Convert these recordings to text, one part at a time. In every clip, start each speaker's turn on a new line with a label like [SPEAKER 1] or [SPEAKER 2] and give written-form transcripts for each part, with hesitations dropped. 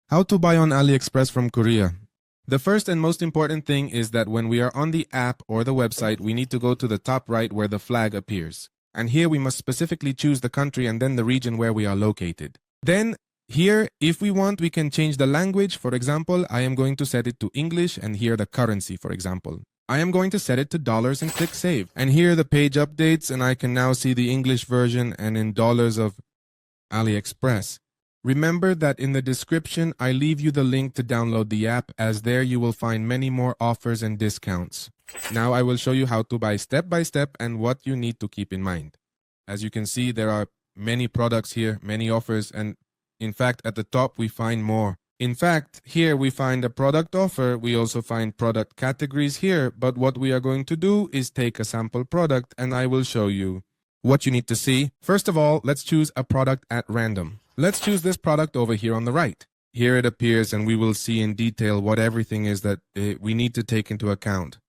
[SPEAKER 1] How to buy on AliExpress from Korea. The first and most important thing is that when we are on the app or the website, we need to go to the top right where the flag appears. And here we must specifically choose the country and then the region where we are located. Then here, if we want, we can change the language. For example, I am going to set it to English and here the currency, for example. I am going to set it to dollars and click save. And here the page updates and I can now see the English version and in dollars of AliExpress. Remember that in the description, I leave you the link to download the app, as there you will find many more offers and discounts. Now I will show you how to buy step by step and what you need to keep in mind. As you can see, there are many products here, many offers, and in fact, at the top we find more. In fact, here we find a product offer. We also find product categories here, but what we are going to do is take a sample product and I will show you what you need to see. First of all, let's choose a product at random. Let's choose this product over here on the right. Here it appears and we will see in detail what everything is that we need to take into account.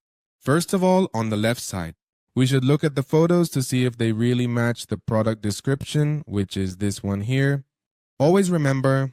[SPEAKER 1] First of all, on the left side, we should look at the photos to see if they really match the product description, which is this one here. Always remember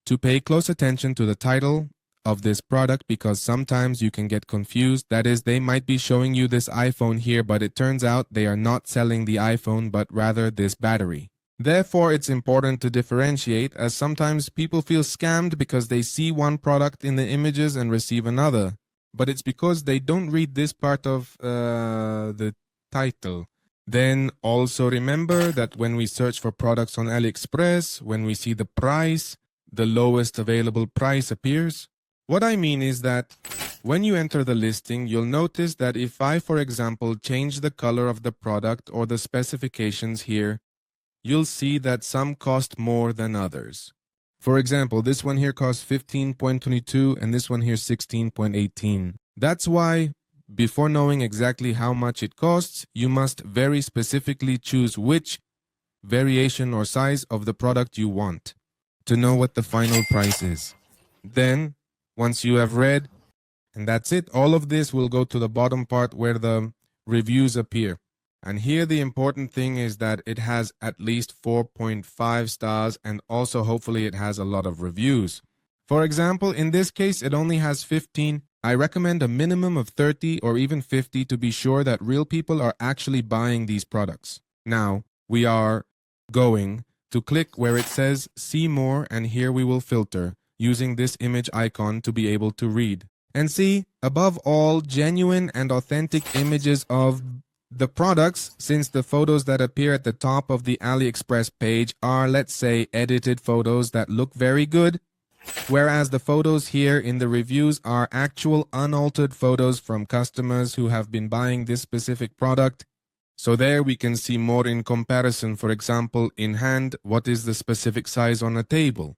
[SPEAKER 1] to pay close attention to the title of this product because sometimes you can get confused. That is, they might be showing you this iPhone here, but it turns out they are not selling the iPhone, but rather this battery. Therefore, it's important to differentiate, as sometimes people feel scammed because they see one product in the images and receive another. But it's because they don't read this part of the title. Then also remember that when we search for products on AliExpress, when we see the price, the lowest available price appears. What I mean is that when you enter the listing, you'll notice that if I, for example, change the color of the product or the specifications here, you'll see that some cost more than others. For example, this one here costs 15.22 and this one here 16.18. That's why, before knowing exactly how much it costs, you must very specifically choose which variation or size of the product you want to know what the final price is. Then, once you have read, and that's it, all of this will go to the bottom part where the reviews appear. And here the important thing is that it has at least 4.5 stars and also hopefully it has a lot of reviews. For example, in this case, it only has 15. I recommend a minimum of 30 or even 50 to be sure that real people are actually buying these products. Now, we are going to click where it says see more, and here we will filter using this image icon to be able to read. And see, above all, genuine and authentic images of the products, since the photos that appear at the top of the AliExpress page are, let's say, edited photos that look very good, whereas the photos here in the reviews are actual unaltered photos from customers who have been buying this specific product. So there we can see more in comparison. For example, in hand, what is the specific size on a table?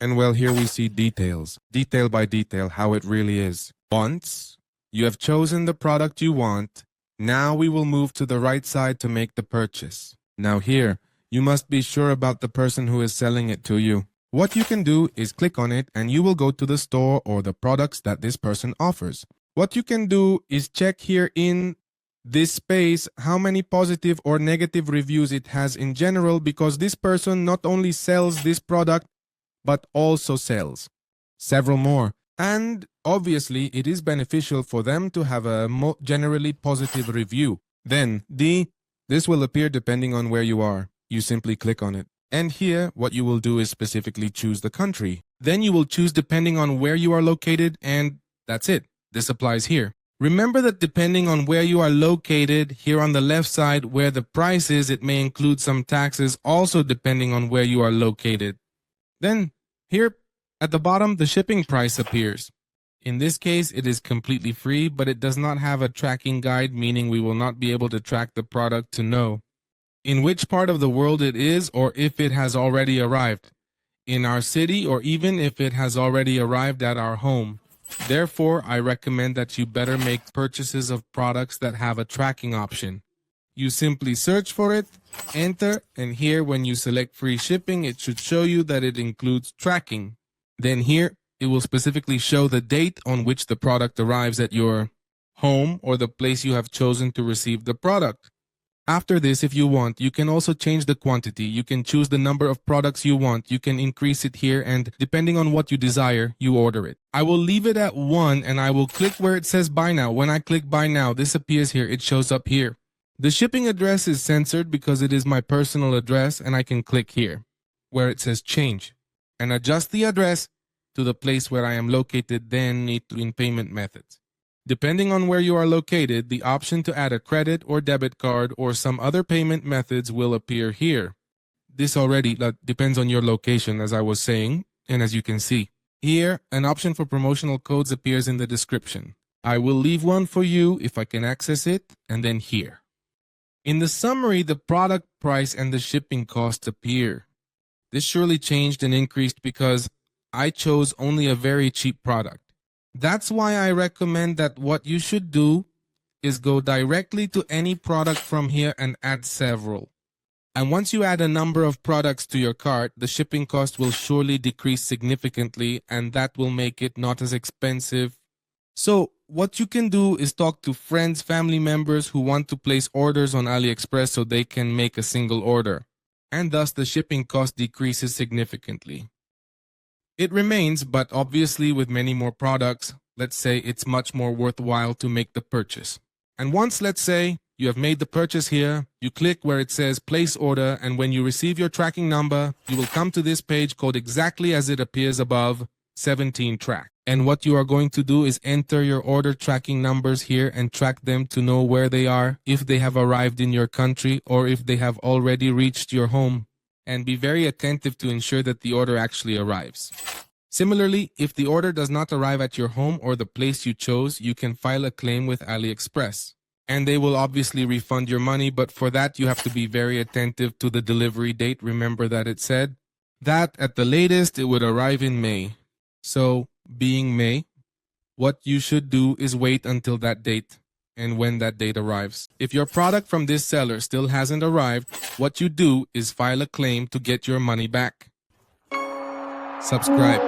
[SPEAKER 1] And well, here we see details, detail by detail, how it really is. Once you have chosen the product you want, now we will move to the right side to make the purchase. Now here, you must be sure about the person who is selling it to you. What you can do is click on it and you will go to the store or the products that this person offers. What you can do is check here in this space how many positive or negative reviews it has in general, because this person not only sells this product, but also sells several more. And obviously, it is beneficial for them to have a generally positive review. Then, this will appear depending on where you are. You simply click on it. And here, what you will do is specifically choose the country. Then you will choose depending on where you are located, and that's it. This applies here. Remember that depending on where you are located, here on the left side where the price is, it may include some taxes, also depending on where you are located. Then, here at the bottom, the shipping price appears. In this case, it is completely free, but it does not have a tracking guide, meaning we will not be able to track the product to know in which part of the world it is or if it has already arrived in our city or even if it has already arrived at our home. Therefore, I recommend that you better make purchases of products that have a tracking option. You simply search for it, enter, and here when you select free shipping, it should show you that it includes tracking. Then here, it will specifically show the date on which the product arrives at your home or the place you have chosen to receive the product. After this, if you want, you can also change the quantity. You can choose the number of products you want. You can increase it here, and depending on what you desire, you order it. I will leave it at 1 and I will click where it says buy now. When I click buy now, this appears here. It shows up here. The shipping address is censored because it is my personal address, and I can click here where it says change and adjust the address to the place where I am located, then in payment methods. Depending on where you are located, the option to add a credit or debit card or some other payment methods will appear here. This already depends on your location, as I was saying, and as you can see. Here, an option for promotional codes appears in the description. I will leave one for you if I can access it, and then here. In the summary, the product price and the shipping cost appear. This surely changed and increased because I chose only a very cheap product. That's why I recommend that what you should do is go directly to any product from here and add several. And once you add a number of products to your cart, the shipping cost will surely decrease significantly, and that will make it not as expensive. So what you can do is talk to friends, family members who want to place orders on AliExpress so they can make a single order, and thus the shipping cost decreases significantly. It remains, but obviously with many more products, let's say it's much more worthwhile to make the purchase. And once, let's say, you have made the purchase here, you click where it says place order, and when you receive your tracking number, you will come to this page called exactly as it appears above, 17 track. And what you are going to do is enter your order tracking numbers here and track them to know where they are, if they have arrived in your country or if they have already reached your home. And be very attentive to ensure that the order actually arrives. Similarly, if the order does not arrive at your home or the place you chose, you can file a claim with AliExpress. And they will obviously refund your money, but for that you have to be very attentive to the delivery date. Remember that it said that at the latest it would arrive in May. So, being May, what you should do is wait until that date. And when that date arrives. If your product from this seller still hasn't arrived, what you do is file a claim to get your money back. Subscribe.